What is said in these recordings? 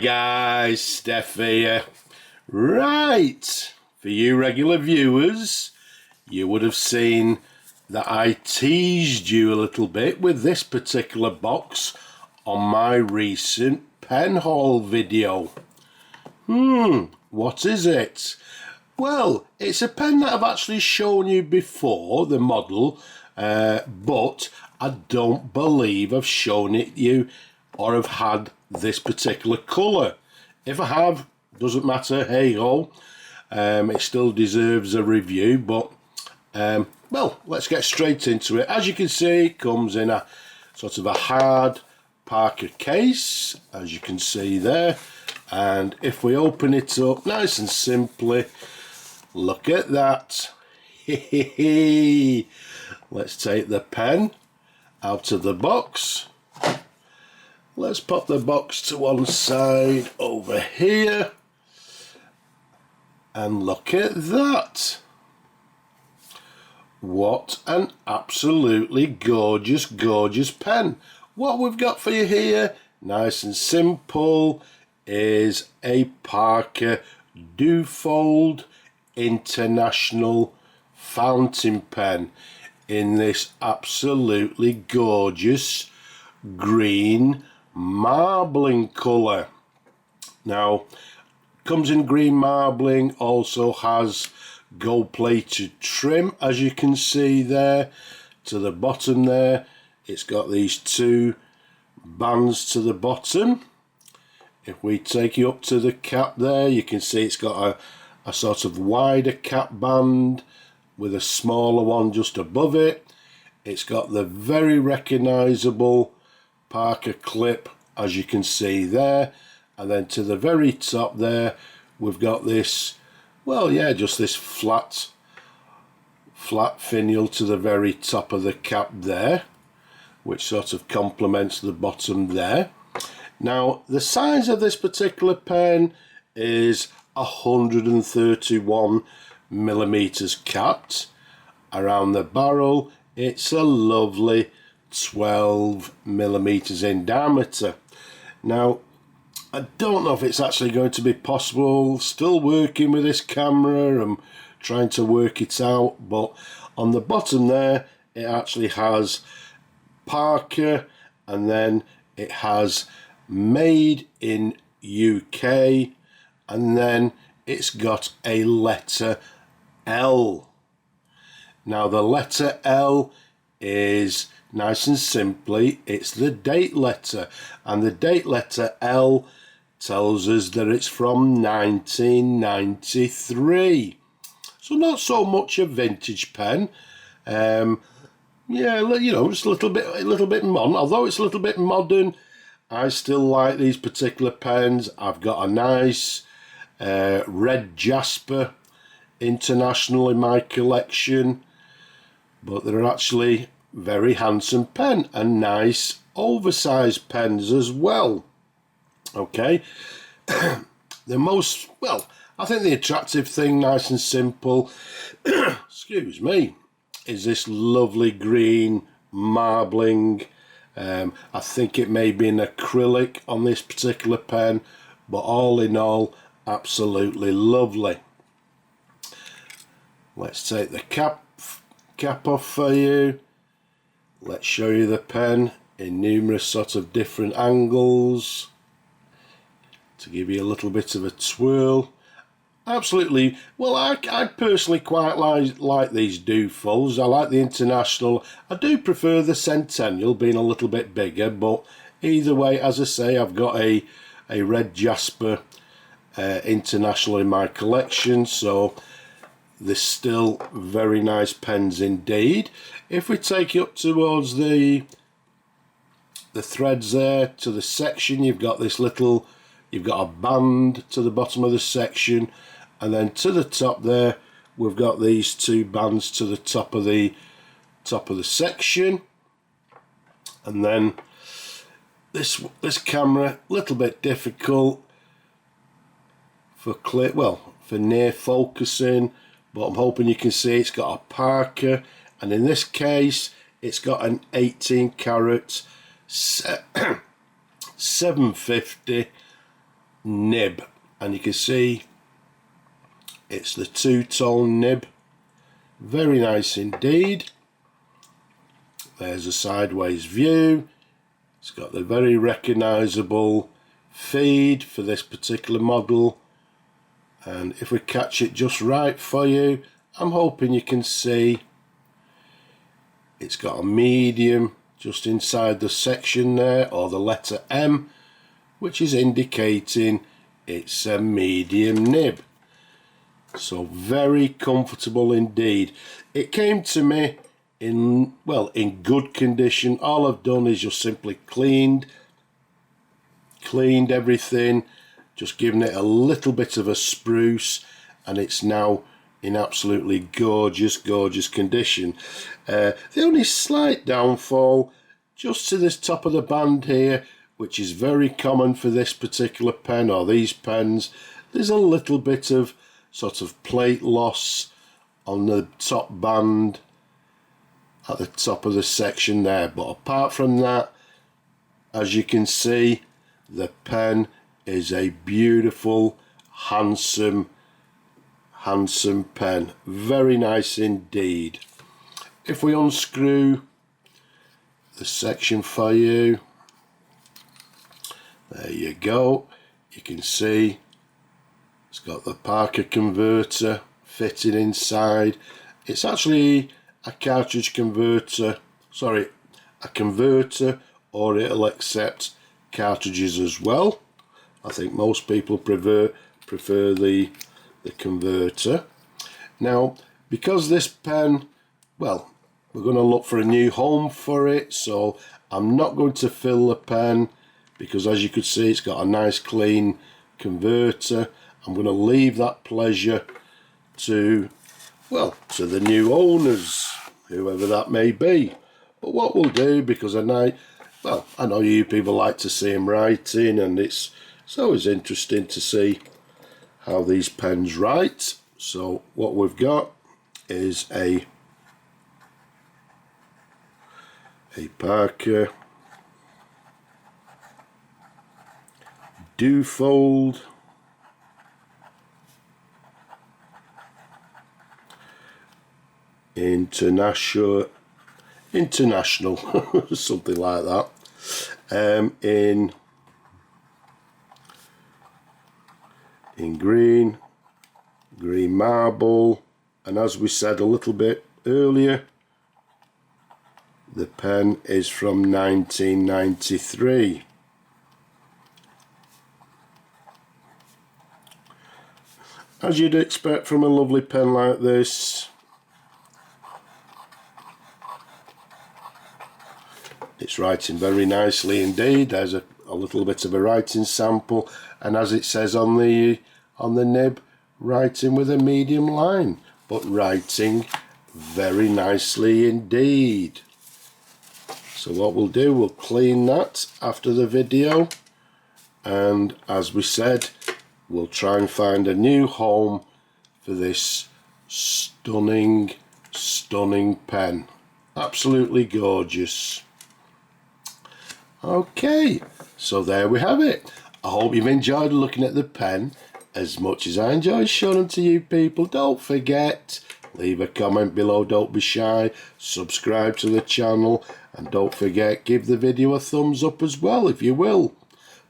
guys, Steph here. Right, for you regular viewers, you would have seen that I teased you a little bit with this particular box on my recent pen haul video. What is it? Well, it's a pen that I've actually shown you before, the model, but I don't believe I've shown it you or have had this particular colour. If I have, doesn't matter, hey ho, it still deserves a review, but well, let's get straight into it. As you can see, it comes in a sort of a hard Parker case, as you can see there, and if we open it up nice and simply, look at that. Let's take the pen out of the box. Let's pop the box to one side over here, and look at that. What an absolutely gorgeous, gorgeous pen. What we've got for you here, nice and simple, is a Parker Duofold International fountain pen in this absolutely gorgeous green marbling colour. Now, comes in green marbling, also has gold plated trim, as you can see there to the bottom there. It's got these two bands to the bottom. If we take you up to the cap there, you can see it's got a sort of wider cap band with a smaller one just above it. It's got the very recognisable Parker clip, as you can see there, and then to the very top there we've got this, well, yeah, just this flat finial to the very top of the cap there, which sort of complements the bottom there. Now, the size of this particular pen is 131 millimeters capped. Around the barrel, it's a lovely 12 millimeters in diameter. Now, I don't know if it's actually going to be possible, still working with this camera and trying to work it out, but on the bottom there it actually has Parker, and then it has made in UK, and then it's got a letter L. Now the letter L is nice and simply, it's the date letter, and the date letter L tells us that it's from 1993. So not so much a vintage pen. Yeah, you know, it's a little bit modern. Although it's a little bit modern, I still like these particular pens. I've got a nice red Jasper International in my collection, but they're actually very handsome pen and nice oversized pens as well. Okay, the most, well, I think the attractive thing, nice and simple, excuse me, is this lovely green marbling. I think it may be an acrylic on this particular pen, but all in all, absolutely lovely. Let's take the cap off for you. Let's show you the pen in numerous sort of different angles to give you a little bit of a twirl. Absolutely, well, I personally quite like these Duofolds. I like the International. I do prefer the Centennial being a little bit bigger, but either way, as I say, I've got a red Jasper International in my collection, so they're still very nice pens indeed. If we take you up towards the threads there to the section, you've got this little, you've got a band to the bottom of the section, and then to the top there we've got these two bands to the top of the section. And then this camera, a little bit difficult for near focusing, but I'm hoping you can see it's got a Parker, and in this case it's got an 18 karat 750 nib, and you can see it's the two-tone nib. Very nice indeed. There's a sideways view. It's got the very recognisable feed for this particular model, and if we catch it just right for you, I'm hoping you can see it's got a medium just inside the section there, or the letter M, which is indicating it's a medium nib. So very comfortable indeed. It came to me in good condition. All I've done is just simply cleaned everything, just giving it a little bit of a spruce, and it's now in absolutely gorgeous condition. The only slight downfall just to this top of the band here, which is very common for this particular pen or these pens, there's a little bit of sort of plate loss on the top band at the top of the section there, but apart from that, as you can see, the pen is a beautiful, handsome pen. Very nice indeed. If we unscrew the section for you, there you go. You can see it's got the Parker converter fitted inside. It's actually a cartridge converter, sorry, a converter, or it'll accept cartridges as well. I think most people prefer the converter. Now, because this pen, well, we're going to look for a new home for it, so I'm not going to fill the pen, because as you could see, it's got a nice clean converter. I'm going to leave that pleasure to the new owners, whoever that may be. But what we'll do, because I know you people like to see him writing, and it's always interesting to see how these pens write. So what we've got is a Parker Duofold International, something like that, in green marble, and as we said a little bit earlier, the pen is from 1993. As you'd expect from a lovely pen like this, it's writing very nicely indeed. There's a little bit of a writing sample, and as it says on the nib, writing with a medium line, but writing very nicely indeed. So what we'll do, we'll clean that after the video, and as we said, we'll try and find a new home for this stunning pen. Absolutely gorgeous. Okay, so there we have it. I hope you've enjoyed looking at the pen as much as I enjoy showing them to you people. Don't forget, leave a comment below, don't be shy, subscribe to the channel, and don't forget, give the video a thumbs up as well if you will.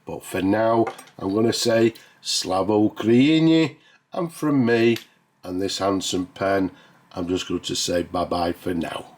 But for now, I'm going to say Slava Ukraini, and from me and this handsome pen, I'm just going to say bye bye for now.